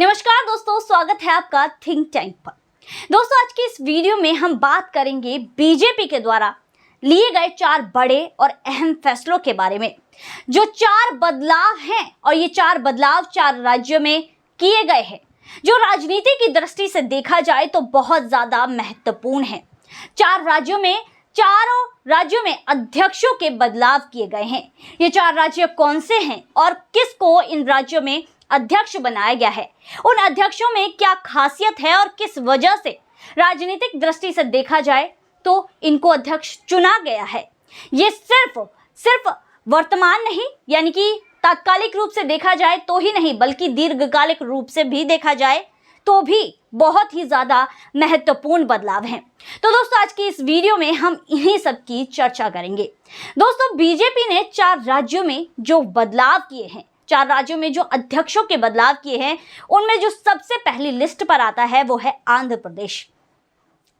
नमस्कार दोस्तों, स्वागत है आपका थिंक टैंक पर। दोस्तों, आज की इस वीडियो में हम बात करेंगे बीजेपी के द्वारा लिए गए 4 बड़े और अहम फैसलों के बारे में। जो 4 बदलाव हैं और ये 4 बदलाव 4 राज्यों में किए गए हैं, जो राजनीति की दृष्टि से देखा जाए तो बहुत ज्यादा महत्वपूर्ण है। 4 राज्यों में चारों राज्यों में अध्यक्षों के बदलाव किए गए हैं। ये 4 राज्य कौन से हैं और किसको इन राज्यों में अध्यक्ष बनाया गया है, उन अध्यक्षों में क्या खासियत है और किस वजह से राजनीतिक दृष्टि से देखा जाए तो इनको अध्यक्ष चुना गया है। ये सिर्फ वर्तमान नहीं, यानी कि तात्कालिक रूप से देखा जाए तो ही नहीं, बल्कि दीर्घकालिक रूप से भी देखा जाए तो भी बहुत ही ज्यादा महत्वपूर्ण बदलाव हैं। तो दोस्तों, आज की इस वीडियो में हम इन्हीं सब की चर्चा करेंगे। दोस्तों, बीजेपी ने 4 राज्यों में जो बदलाव किए हैं, 4 राज्यों में जो अध्यक्षों के बदलाव किए हैं, उनमें जो सबसे पहली लिस्ट पर आता है वो है आंध्र प्रदेश।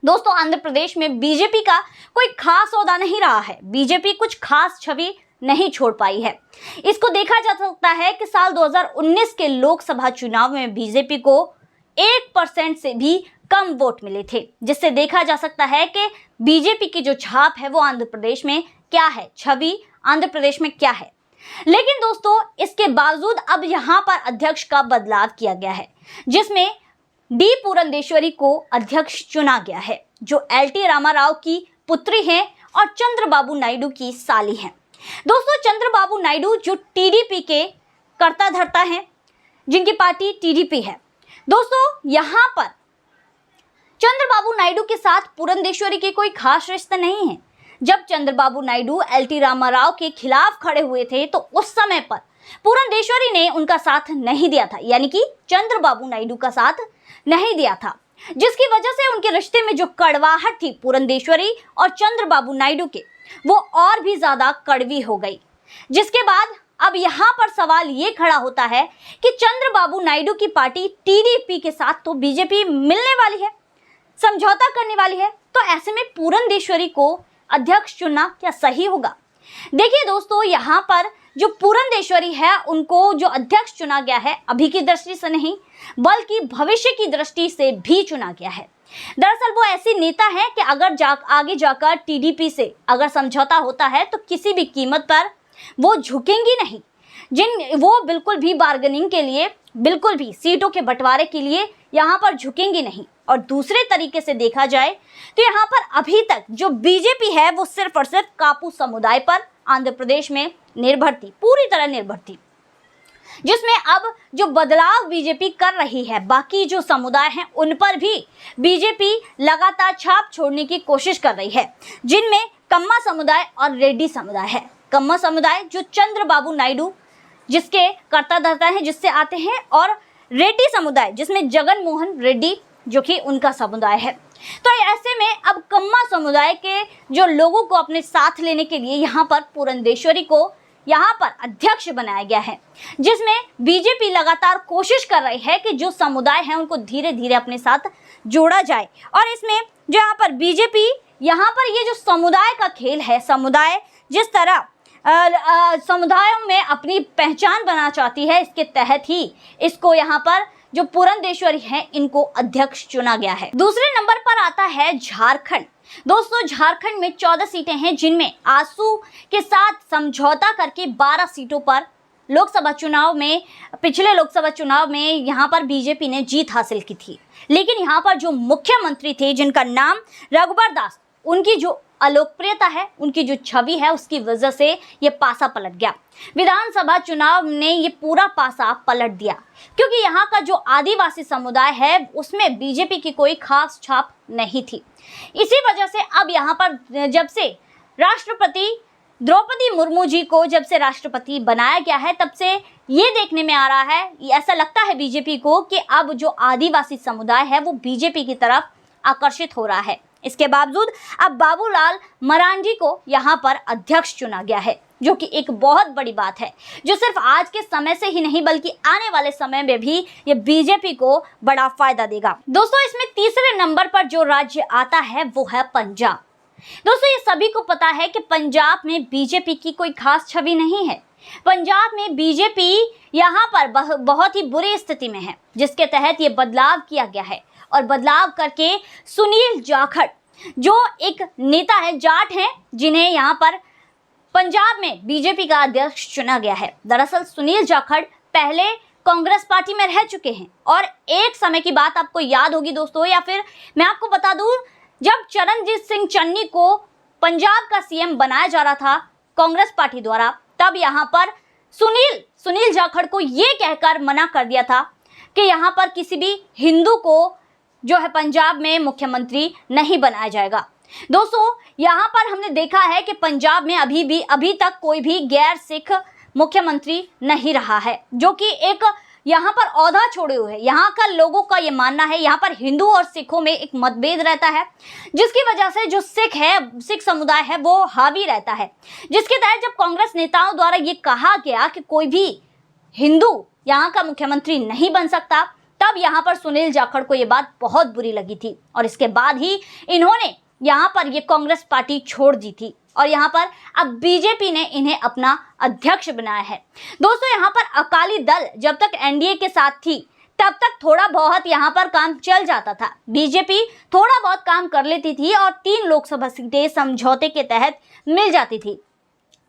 दोस्तों, आंध्र प्रदेश में बीजेपी का कोई खास ओहदा नहीं रहा है। बीजेपी कुछ खास छवि नहीं छोड़ पाई है। इसको देखा जा सकता है कि साल 2019 के लोकसभा चुनाव में बीजेपी को 1% से भी कम वोट मिले थे, जिससे देखा जा सकता है कि बीजेपी की जो छाप है वो आंध्र प्रदेश में क्या है, छवि आंध्र प्रदेश में क्या है। लेकिन दोस्तों, इसके बावजूद अब यहां पर अध्यक्ष का बदलाव किया गया है, जिसमें डी पुरंदेश्वरी को अध्यक्ष चुना गया है, जो एलटी रामाराव की पुत्री हैं और चंद्रबाबू नायडू की साली हैं। दोस्तों, चंद्रबाबू नायडू जो टीडीपी के कर्ता धर्ता हैं, जिनकी पार्टी टीडीपी है। दोस्तों, यहां पर चंद्रबाबू नायडू के साथ पुरंदेश्वरी के कोई खास रिश्ते नहीं है। जब चंद्रबाबू नायडू एलटी रामाराव के खिलाफ खड़े हुए थे तो उस समय पर पुरंदेश्वरी ने उनका साथ नहीं दिया था, यानी कि चंद्रबाबू नायडू का साथ नहीं दिया था, जिसकी वजह से उनके रिश्ते में जो कड़वाहट थी पुरंदेश्वरी और चंद्रबाबू नायडू के, वो और भी ज्यादा कड़वी हो गई। जिसके बाद अब यहाँ पर सवाल ये खड़ा होता है कि चंद्रबाबू नायडू की पार्टी टीडीपी के साथ तो बीजेपी मिलने वाली है, समझौता करने वाली है, तो ऐसे में पुरंदेश्वरी को अध्यक्ष चुनना क्या सही होगा? देखिए दोस्तों, यहाँ पर जो पुरंदेश्वरी है उनको जो अध्यक्ष चुना गया है, अभी की दृष्टि से नहीं बल्कि भविष्य की दृष्टि से भी चुना गया है। दरअसल वो ऐसी नेता है कि अगर आगे जाकर टीडीपी से अगर समझौता होता है तो किसी भी कीमत पर वो झुकेंगी नहीं, वो बिल्कुल भी बार्गेनिंग के लिए, बिल्कुल भी सीटों के बंटवारे के लिए यहाँ पर झुकेंगी नहीं। और दूसरे तरीके से देखा जाए तो यहाँ पर अभी तक जो बीजेपी है वो सिर्फ और सिर्फ कापू समुदाय पर आंध्र प्रदेश में निर्भर थी, पूरी तरह निर्भर थी, जिसमें अब जो बदलाव बीजेपी कर रही है, बाकी जो समुदाय हैं उन पर भी बीजेपी लगातार छाप छोड़ने की कोशिश कर रही है, जिनमें कम्मा समुदाय और रेड्डी समुदाय है। कम्मा समुदाय जो चंद्रबाबू नायडू जिसके कर्ता धर्ता हैं, जिससे आते हैं, और रेड्डी समुदाय जिसमें जगन मोहन रेड्डी जो कि उनका समुदाय है। तो ऐसे में अब कम्मा समुदाय के जो लोगों को अपने साथ लेने के लिए यहाँ पर पुरंदेश्वरी को यहाँ पर अध्यक्ष बनाया गया है, जिसमें बीजेपी लगातार कोशिश कर रही है कि जो समुदाय है उनको धीरे धीरे अपने साथ जोड़ा जाए। और इसमें जो यहाँ पर बीजेपी यहाँ पर ये जो समुदाय का खेल है, समुदाय जिस तरह समुदायों में अपनी पहचान बनाना चाहती है, इसके तहत ही इसको यहाँ पर जो पुरंदेश्वरी हैं इनको अध्यक्ष चुना गया है। दूसरे नंबर पर आता है झारखंड। दोस्तों, झारखंड में 14 सीटें हैं, जिनमें आजसू के साथ समझौता करके 12 सीटों पर लोकसभा चुनाव में, पिछले लोकसभा चुनाव में यहाँ पर बीजेपी ने जीत हासिल की थी। लेकिन यहाँ पर जो मुख्यमंत्री थे, जिनका नाम रघुबर दास, उनकी जो अलोकप्रियता है, उनकी जो छवि है, उसकी वजह से ये पासा पलट गया। विधानसभा चुनाव ने ये पूरा पासा पलट दिया, क्योंकि यहाँ का जो आदिवासी समुदाय है उसमें बीजेपी की कोई खास छाप नहीं थी। इसी वजह से अब यहाँ पर जब से राष्ट्रपति द्रौपदी मुर्मू जी को जब से राष्ट्रपति बनाया गया है, तब से ये देखने में आ रहा है, ऐसा लगता है बीजेपी को कि अब जो आदिवासी समुदाय है वो बीजेपी की तरफ आकर्षित हो रहा है। इसके बावजूद अब बाबूलाल मरांडी को यहाँ पर अध्यक्ष चुना गया है, जो कि एक बहुत बड़ी बात है, जो सिर्फ आज के समय से ही नहीं बल्कि आने वाले समय में भी ये बीजेपी को बड़ा फायदा देगा। दोस्तों, इसमें तीसरे नंबर पर जो राज्य आता है वो है पंजाब। दोस्तों, ये सभी को पता है कि पंजाब में बीजेपी की कोई खास छवि नहीं है। पंजाब में बीजेपी यहाँ पर बहुत ही बुरी स्थिति में है, जिसके तहत ये बदलाव किया गया है। और बदलाव करके सुनील जाखड़ जो एक नेता है, जाट हैं, जिन्हें यहाँ पर पंजाब में बीजेपी का अध्यक्ष चुना गया है। दरअसल सुनील जाखड़ पहले कांग्रेस पार्टी में रह चुके हैं और एक समय की बात आपको याद होगी दोस्तों, या फिर मैं आपको बता दूं, जब चरणजीत सिंह चन्नी को पंजाब का सीएम बनाया जा रहा था कांग्रेस पार्टी द्वारा, तब यहाँ पर सुनील जाखड़ को ये कहकर मना कर दिया था कि यहाँ पर किसी भी हिंदू को जो है पंजाब में मुख्यमंत्री नहीं बनाया जाएगा। दोस्तों यहाँ पर हमने देखा है कि पंजाब में अभी तक कोई भी गैर सिख मुख्यमंत्री नहीं रहा है, जो कि एक यहाँ पर औहदा छोड़े हुए है। यहाँ का लोगों का ये मानना है, यहाँ पर हिंदू और सिखों में एक मतभेद रहता है, जिसकी वजह से जो सिख समुदाय है वो हावी रहता है, जिसके तहत जब कांग्रेस नेताओं द्वारा ये कहा गया कि कोई भी हिंदू यहाँ का मुख्यमंत्री नहीं बन सकता, तब यहाँ पर सुनील जाखड़ को ये बात बहुत बुरी लगी थी और इसके बाद ही इन्होंने यहाँ पर ये कांग्रेस पार्टी छोड़ दी थी और यहाँ पर अब बीजेपी ने इन्हें अपना अध्यक्ष बनाया है। दोस्तों यहाँ पर अकाली दल जब तक एनडीए के साथ थी तब तक थोड़ा बहुत यहाँ पर काम चल जाता था, बीजेपी थोड़ा बहुत काम कर लेती थी और 3 लोकसभा सीटें समझौते के तहत मिल जाती थी।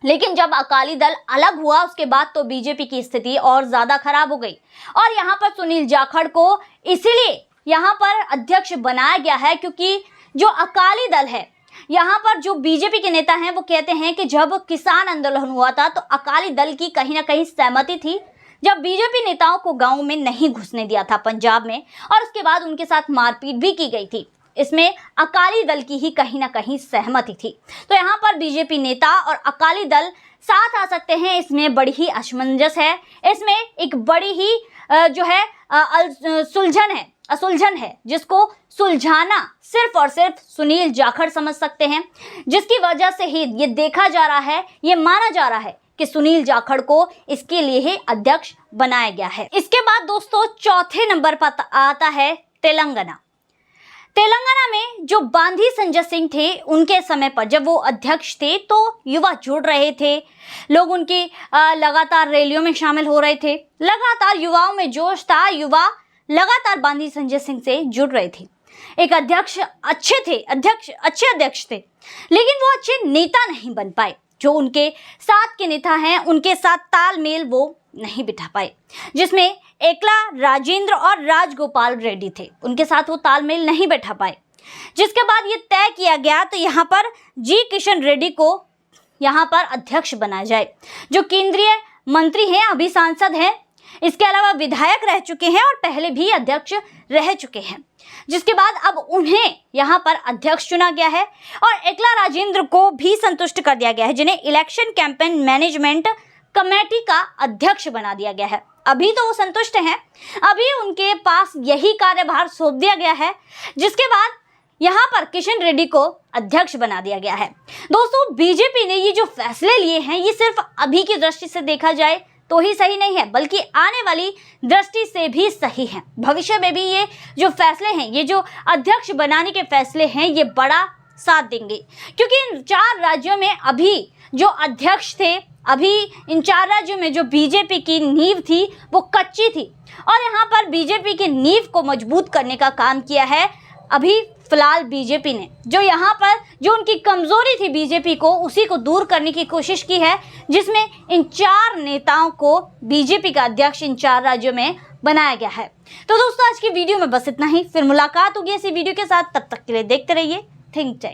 लेकिन जब अकाली दल अलग हुआ उसके बाद तो बीजेपी की स्थिति और ज्यादा खराब हो गई और यहाँ पर सुनील जाखड़ को इसीलिए यहाँ पर अध्यक्ष बनाया गया है, क्योंकि जो अकाली दल है, यहाँ पर जो बीजेपी के नेता हैं वो कहते हैं कि जब किसान आंदोलन हुआ था तो अकाली दल की कहीं ना कहीं सहमति थी, जब बीजेपी नेताओं को गाँव में नहीं घुसने दिया था पंजाब में, और उसके बाद उनके साथ मारपीट भी की गई थी। इसमें अकाली दल की ही कहीं ना कहीं सहमति थी। तो यहाँ पर बीजेपी नेता और अकाली दल साथ आ सकते हैं, इसमें बड़ी ही असमंजस है, इसमें एक बड़ी ही जो है असुलझन है, जिसको सुलझाना सिर्फ और सिर्फ सुनील जाखड़ समझ सकते हैं, जिसकी वजह से ही ये देखा जा रहा है, ये माना जा रहा है कि सुनील जाखड़ को इसके लिए ही अध्यक्ष बनाया गया है। इसके बाद दोस्तों चौथे नंबर पर आता है तेलंगाना। तेलंगाना में जो बांदी संजय सिंह थे, उनके समय पर जब वो अध्यक्ष थे तो युवा जुड़ रहे थे, लोग उनकी लगातार रैलियों में शामिल हो रहे थे, लगातार युवाओं में जोश था, युवा लगातार बांदी संजय सिंह से जुड़ रहे थे। एक अध्यक्ष अच्छे अध्यक्ष थे, लेकिन वो अच्छे नेता नहीं बन पाए। जो उनके साथ के नेता हैं उनके साथ तालमेल वो नहीं बिठा पाए, जिसमें एकला राजेंद्र और राजगोपाल रेड्डी थे, उनके साथ वो तालमेल नहीं बैठा पाए। जिसके बाद ये तय किया गया तो यहाँ पर जी किशन रेड्डी को यहाँ पर अध्यक्ष बनाया जाए, जो केंद्रीय मंत्री हैं, अभी सांसद हैं, इसके अलावा विधायक रह चुके हैं और पहले भी अध्यक्ष रह चुके हैं। जिसके बाद अब उन्हें यहाँ पर अध्यक्ष चुना गया है और एकला राजेंद्र को भी संतुष्ट कर दिया गया है, जिन्हें इलेक्शन कैंपेन मैनेजमेंट कमेटी का अध्यक्ष बना दिया गया है। अभी तो वो संतुष्ट हैं, अभी उनके पास यही कार्यभार सौंप दिया गया है, जिसके बाद यहाँ पर किशन रेड्डी को अध्यक्ष बना दिया गया है। दोस्तों बीजेपी ने ये जो फैसले लिए हैं ये सिर्फ अभी की दृष्टि से देखा जाए तो ही सही नहीं है, बल्कि आने वाली दृष्टि से भी सही है। भविष्य में भी ये जो फैसले हैं, ये जो अध्यक्ष बनाने के फैसले हैं, ये बड़ा साथ देंगे, क्योंकि इन 4 राज्यों में अभी जो अध्यक्ष थे, अभी इन 4 राज्यों में जो बीजेपी की नींव थी वो कच्ची थी और यहाँ पर बीजेपी की नींव को मजबूत करने का काम किया है अभी फिलहाल बीजेपी ने। जो यहाँ पर जो उनकी कमजोरी थी बीजेपी को, उसी को दूर करने की कोशिश की है, जिसमें इन 4 नेताओं को बीजेपी का अध्यक्ष इन 4 राज्यों में बनाया गया है। तो दोस्तों आज की वीडियो में बस इतना ही, फिर मुलाकात होगी ऐसी वीडियो के साथ, तब तक के लिए देखते रहिए थिंक टाइम।